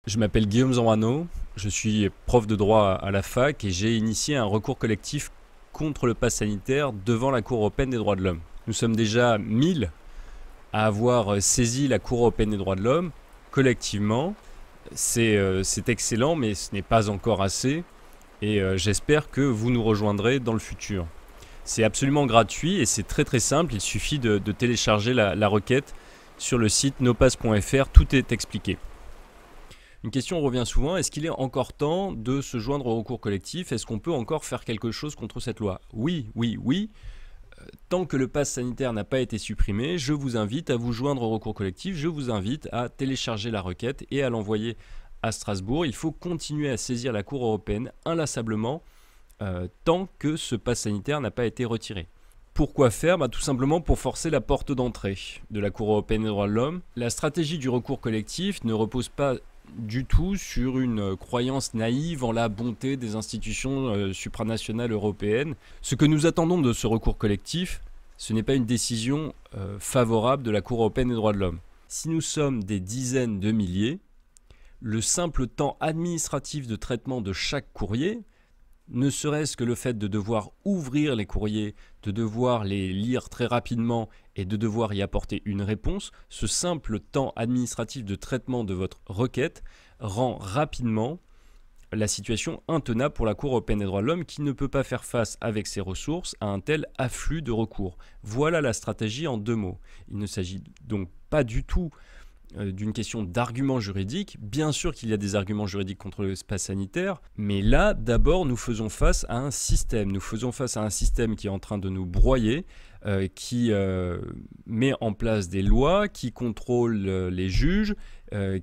Je m'appelle Guillaume Zambrano, je suis prof de droit à la fac et j'ai initié un recours collectif contre le pass sanitaire devant la Cour européenne des droits de l'homme. Nous sommes déjà 1000 à avoir saisi la Cour européenne des droits de l'homme collectivement. C'est excellent, mais ce n'est pas encore assez et j'espère que vous nous rejoindrez dans le futur. C'est absolument gratuit et c'est très simple, il suffit de télécharger la requête sur le site nopass.fr, tout est expliqué. Une question revient souvent, est-ce qu'il est encore temps de se joindre au recours collectif? Est-ce qu'on peut encore faire quelque chose contre cette loi? Oui. Tant que le pass sanitaire n'a pas été supprimé, je vous invite à vous joindre au recours collectif, je vous invite à télécharger la requête et à l'envoyer à Strasbourg. Il faut continuer à saisir la Cour européenne inlassablement tant que ce pass sanitaire n'a pas été retiré. Pourquoi faire? Tout simplement pour forcer la porte d'entrée de la Cour européenne des droits de l'homme. La stratégie du recours collectif ne repose pas du tout sur une croyance naïve en la bonté des institutions supranationales européennes. Ce que nous attendons de ce recours collectif, ce n'est pas une décision favorable de la Cour européenne des droits de l'homme. Si nous sommes des dizaines de milliers, le simple temps administratif de traitement de chaque courrier, ne serait-ce que le fait de devoir ouvrir les courriers, de devoir les lire très rapidement et de devoir y apporter une réponse, ce simple temps administratif de traitement de votre requête rend rapidement la situation intenable pour la Cour européenne des droits de l'homme qui ne peut pas faire face avec ses ressources à un tel afflux de recours. Voilà la stratégie en 2 mots. Il ne s'agit donc pas du tout d'une question d'arguments juridiques. Bien sûr qu'il y a des arguments juridiques contre le pass sanitaire, mais là, d'abord, nous faisons face à un système. Nous faisons face à un système qui est en train de nous broyer, qui met en place des lois, qui contrôle les juges,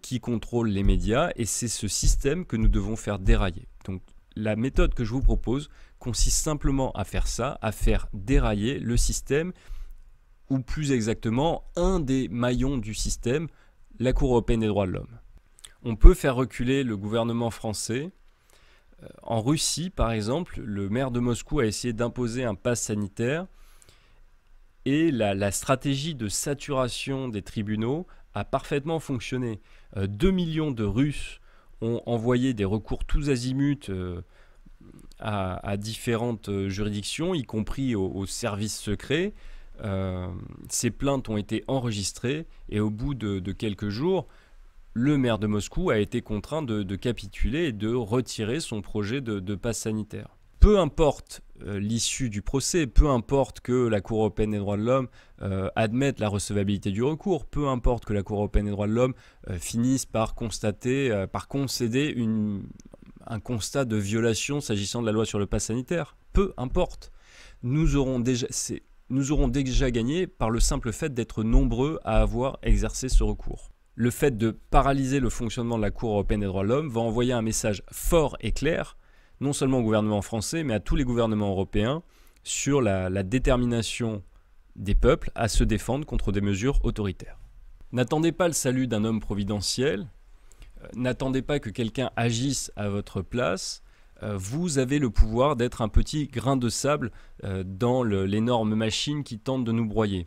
qui contrôle les médias, et c'est ce système que nous devons faire dérailler. Donc, la méthode que je vous propose consiste simplement à faire ça, à faire dérailler le système, ou plus exactement, un des maillons du système, la Cour européenne des droits de l'homme. On peut faire reculer le gouvernement français. En Russie, par exemple, le maire de Moscou a essayé d'imposer un pass sanitaire et la stratégie de saturation des tribunaux a parfaitement fonctionné. 2 millions de Russes ont envoyé des recours tous azimuts à différentes juridictions, y compris aux services secrets. Ces plaintes ont été enregistrées et au bout de quelques jours, le maire de Moscou a été contraint de capituler et de retirer son projet de pass sanitaire. Peu importe l'issue du procès, peu importe que la Cour européenne des droits de l'homme admette la recevabilité du recours, peu importe que la Cour européenne des droits de l'homme finisse par concéder un constat de violation s'agissant de la loi sur le pass sanitaire, peu importe. Nous aurons déjà gagné par le simple fait d'être nombreux à avoir exercé ce recours. Le fait de paralyser le fonctionnement de la Cour européenne des droits de l'homme va envoyer un message fort et clair, non seulement au gouvernement français, mais à tous les gouvernements européens, sur la détermination des peuples à se défendre contre des mesures autoritaires. N'attendez pas le salut d'un homme providentiel, n'attendez pas que quelqu'un agisse à votre place. Vous avez le pouvoir d'être un petit grain de sable dans l'énorme machine qui tente de nous broyer.